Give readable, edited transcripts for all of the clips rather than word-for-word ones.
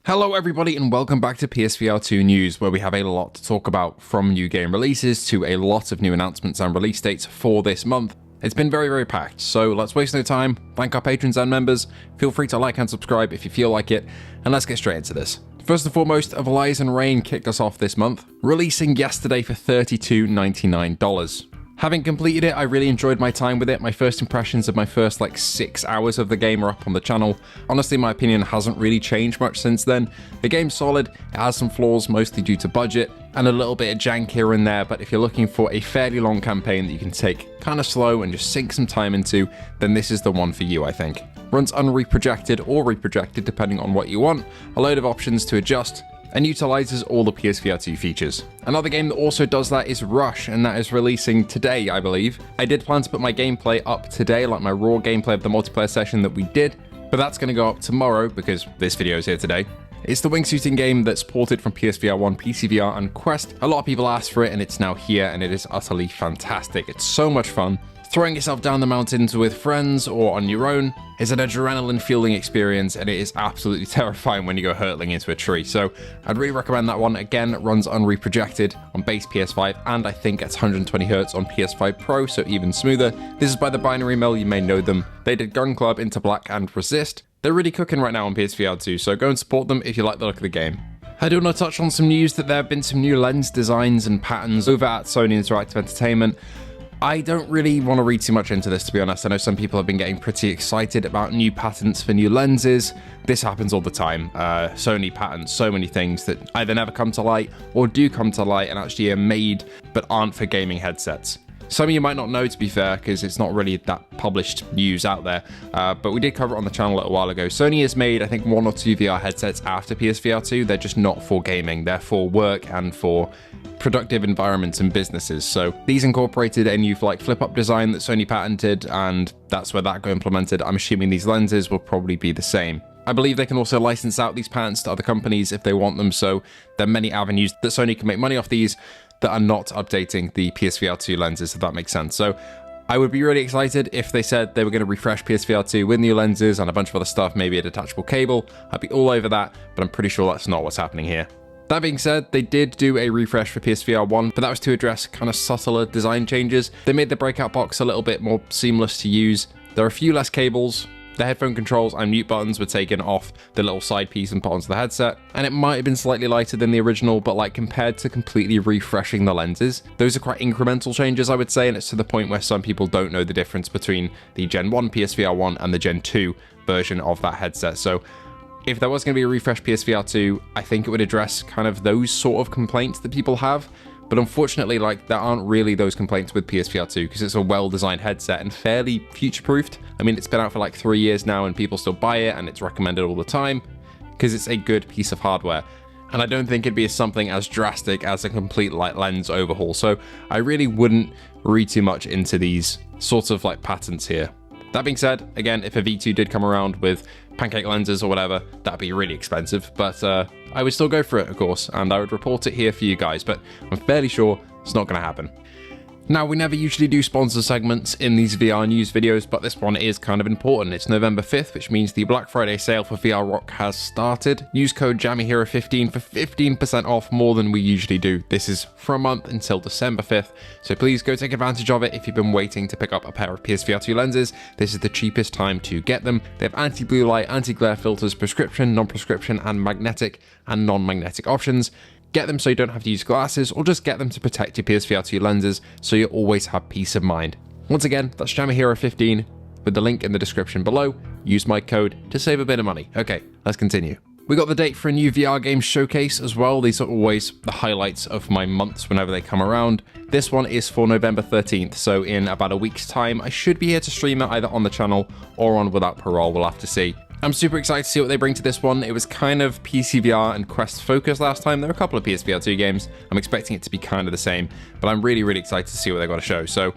Hello everybody and welcome back to PSVR2 News, where we have a lot to talk about, from new game releases to a lot of new announcements and release dates for this month. It's been very packed, so let's waste no time, thank our patrons and members, feel free to like and subscribe if you feel like it, and let's get straight into this. First and foremost, Horizon Rain kicked us off this month, releasing yesterday for $32.99. Having completed it, I really enjoyed my time with it. My first impressions of my first 6 hours of the game are up on the channel. Honestly, my opinion hasn't really changed much since then. The game's solid, it has some flaws mostly due to budget, and a little bit of jank here and there, but if you're looking for a fairly long campaign that you can take kind of slow and just sink some time into, then this is the one for you, I think. Runs unreprojected or reprojected depending on what you want, a load of options to adjust, and utilizes all the PSVR2 features. Another game that also does that is Rush, and that is releasing today, I believe. I did plan to put my gameplay up today, like my raw gameplay of the multiplayer session that we did, but that's going to go up tomorrow because this video is here today. It's the wingsuiting game that's ported from PSVR1, PCVR, and Quest. A lot of people asked for it, and it's now here, and it is utterly fantastic. It's so much fun. Throwing yourself down the mountains with friends or on your own is an adrenaline-fueling experience, and it is absolutely terrifying when you go hurtling into a tree. So I'd really recommend that one. Again, it runs unreprojected on base PS5, and I think it's 120Hz on PS5 Pro, so even smoother. This is by the Binary Mill, you may know them. They did Gun Club, Into Black, and Resist. They're really cooking right now on PSVR2, so go and support them if you like the look of the game. I do want to touch on some news that there have been some new lens designs and patterns over at Sony Interactive Entertainment. I don't really want to read too much into this, to be honest. I know some people have been getting pretty excited about new patents for new lenses. This happens all the time. Sony patents so many things that either never come to light or do come to light and actually are made but aren't for gaming headsets. Some of you might not know, to be fair, because it's not really that published news out there, but we did cover it on the channel a little while ago. Sony has made, I think, 1 or 2 VR headsets after PSVR2. They're just not for gaming. They're for work and for productive environments and businesses. So these incorporated a new flip-up design that Sony patented, and that's where that got implemented. I'm assuming these lenses will probably be the same. I believe they can also license out these patents to other companies if they want them, so there are many avenues that Sony can make money off these that are not updating the PSVR2 lenses, if that makes sense. So I would be really excited if they said they were going to refresh PSVR2 with new lenses and a bunch of other stuff, maybe a detachable cable. I'd be all over that, but I'm pretty sure that's not what's happening here. That being said, they did do a refresh for PSVR1, but that was to address kind of subtler design changes. They made the breakout box a little bit more seamless to use. There are a few less cables. The headphone controls and mute buttons were taken off the little side piece and put onto the headset, and it might have been slightly lighter than the original, but compared to completely refreshing the lenses, those are quite incremental changes, I would say, and it's to the point where some people don't know the difference between the Gen 1 PSVR1 and the Gen 2 version of that headset. So if there was going to be a refresh PSVR2, I think it would address kind of those sort of complaints that people have. But unfortunately, there aren't really those complaints with PSVR2 because it's a well-designed headset and fairly future-proofed. I mean, it's been out for 3 years now and people still buy it, and it's recommended all the time because it's a good piece of hardware. And I don't think it'd be something as drastic as a complete lens overhaul. So I really wouldn't read too much into these sorts of patents here. That being said, again, if a V2 did come around with pancake lenses or whatever, that'd be really expensive, but I would still go for it, of course, and I would report it here for you guys, but I'm fairly sure it's not going to happen. Now, we never usually do sponsor segments in these VR news videos, but this one is kind of important. It's November 5th, which means the Black Friday sale for VRROC has started. Use code JAMMYHERO15 for 15% off more than we usually do. This is for a month until December 5th, so please go take advantage of it if you've been waiting to pick up a pair of PSVR2 lenses. This is the cheapest time to get them. They have anti-blue light, anti-glare filters, prescription, non-prescription, and magnetic and non-magnetic options. Get them so you don't have to use glasses, or just get them to protect your PSVR2 lenses so you always have peace of mind. Once again, that's JAMMYHERO15 with the link in the description below. Use my code to save a bit of money. Okay, let's continue. We got the date for a new VR game showcase as well. These are always the highlights of my months whenever they come around. This one is for November 13th, so in about a week's time, I should be here to stream it either on the channel or on Without Parole. We'll have to see. I'm super excited to see what they bring to this one. It was kind of PCVR and Quest focused last time. There were a couple of PSVR2 games. I'm expecting it to be kind of the same, but I'm really excited to see what they've got to show. So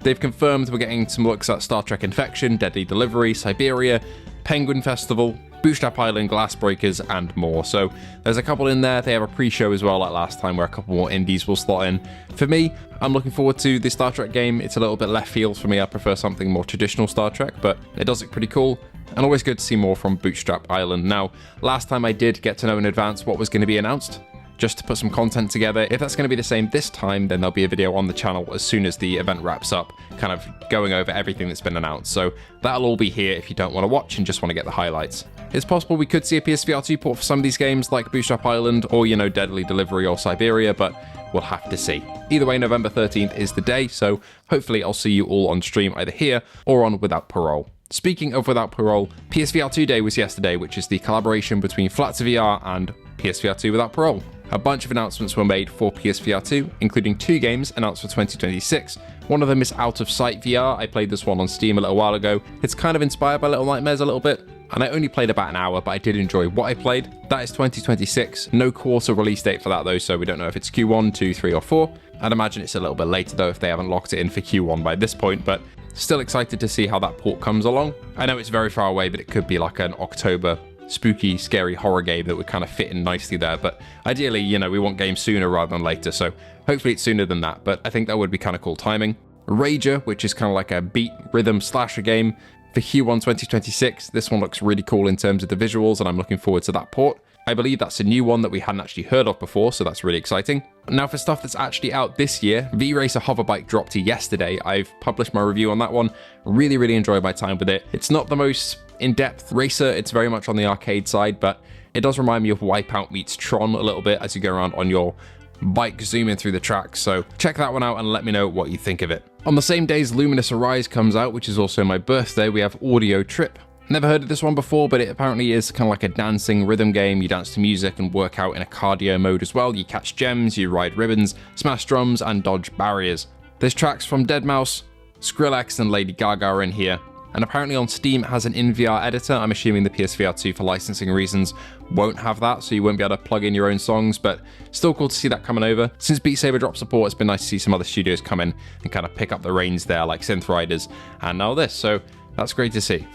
they've confirmed we're getting some looks at Star Trek Infection, Deadly Delivery, Siberia, Penguin Festival, Bootstrap Island, Glass Breakers, and more. So there's a couple in there. They have a pre-show as well, like last time, where a couple more indies will slot in. For me, I'm looking forward to the Star Trek game. It's a little bit left field for me. I prefer something more traditional Star Trek, but it does look pretty cool. and always good to see more from Bootstrap Island. Now, last time I did get to know in advance what was going to be announced, just to put some content together. If that's going to be the same this time, then there'll be a video on the channel as soon as the event wraps up, kind of going over everything that's been announced. So that'll all be here if you don't want to watch and just want to get the highlights. It's possible we could see a PSVR2 port for some of these games, like Bootstrap Island or, you know, Deadly Delivery or Siberia, but we'll have to see. Either way, November 13th is the day, so hopefully I'll see you all on stream either here or on Without Parole. Speaking of Without Parole, PSVR2 Day was yesterday, which is the collaboration between Flat VR and PSVR2 Without Parole. A bunch of announcements were made for PSVR2, including 2 games announced for 2026. One of them is Out of Sight VR. I played this one on Steam a little while ago. It's kind of inspired by Little Nightmares a little bit, and I only played about an hour, but I did enjoy what I played. That is 2026. No quarter release date for that though, so we don't know if it's Q1, 2, 3, or 4. I'd imagine it's a little bit later though if they haven't locked it in for Q1 by this point, but still excited to see how that port comes along. I know it's very far away, but it could be like an October spooky, scary horror game that would kind of fit in nicely there. But ideally, you know, we want games sooner rather than later, so hopefully it's sooner than that, but I think that would be kind of cool timing. Rager, which is kind of like a beat rhythm slasher game for Q1 2026. This one looks really cool in terms of the visuals, and I'm looking forward to that port. I believe that's a new one that we hadn't actually heard of before, so that's really exciting. Now for stuff that's actually out this year, VRacer Hoverbike dropped yesterday. I've published my review on that one. Really enjoyed my time with it. It's not the most in-depth racer, it's very much on the arcade side, but it does remind me of Wipeout meets Tron a little bit as you go around on your bike zooming through the tracks, so check that one out and let me know what you think of it. On the same day as Luminous Arise comes out, which is also my birthday, we have Audio Trip. Never heard of this one before, but it apparently is kind of like a dancing rhythm game. You dance to music and work out in a cardio mode as well. You catch gems, you ride ribbons, smash drums, and dodge barriers. There's tracks from Deadmau5, Skrillex, and Lady Gaga are in here. And apparently on Steam it has an in-VR editor. I'm assuming the PSVR2 for licensing reasons won't have that, so you won't be able to plug in your own songs, but still cool to see that coming over. Since Beat Saber dropped support, it's been nice to see some other studios come in and kind of pick up the reins there, like Synth Riders and now this, so that's great to see.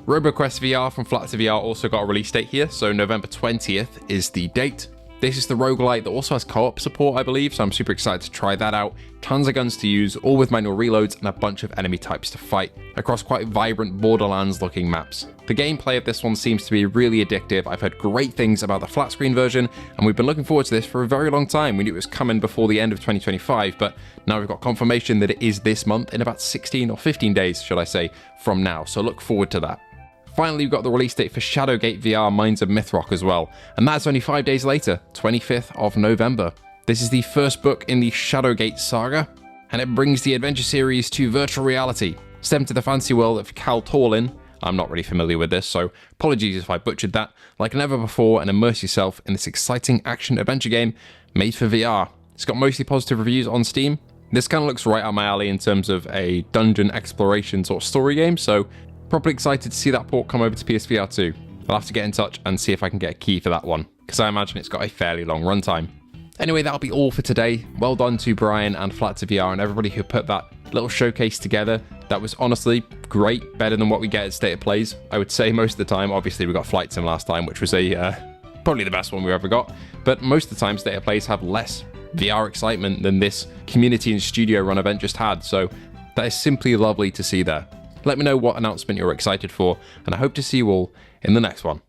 Roboquest VR from Flat VR also got a release date here, so November 20th is the date. This is the roguelite that also has co-op support, I believe, so I'm super excited to try that out. Tons of guns to use, all with manual reloads and a bunch of enemy types to fight, across quite vibrant Borderlands-looking maps. The gameplay of this one seems to be really addictive. I've heard great things about the flat screen version, and we've been looking forward to this for a very long time. We knew it was coming before the end of 2025, but now we've got confirmation that it is this month, in about 16 or 15 days, should I say, from now, so look forward to that. Finally, we've got the release date for ShadowGate VR Minds of Mythrock as well, and that's only 5 days later, 25th of November. This is the first book in the ShadowGate saga, and it brings the adventure series to virtual reality. Step into the fantasy world of Cal Torlin. I'm not really familiar with this, so apologies if I butchered that, like never before, and immerse yourself in this exciting action-adventure game made for VR. It's got mostly positive reviews on Steam. This kind of looks right up my alley in terms of a dungeon exploration sort of story game, so properly excited to see that port come over to PSVR 2. I'll have to get in touch and see if I can get a key for that one, because I imagine it's got a fairly long runtime. Anyway, that'll be all for today. Well done to Brian and Flat VR and everybody who put that little showcase together. That was honestly great, better than what we get at State of Plays, I would say most of the time. Obviously, we got Flight Sim last time, which was probably the best one we ever got, but most of the time State of Plays have less VR excitement than this community and studio run event just had, so that is simply lovely to see there. Let me know what announcement you're excited for, and I hope to see you all in the next one.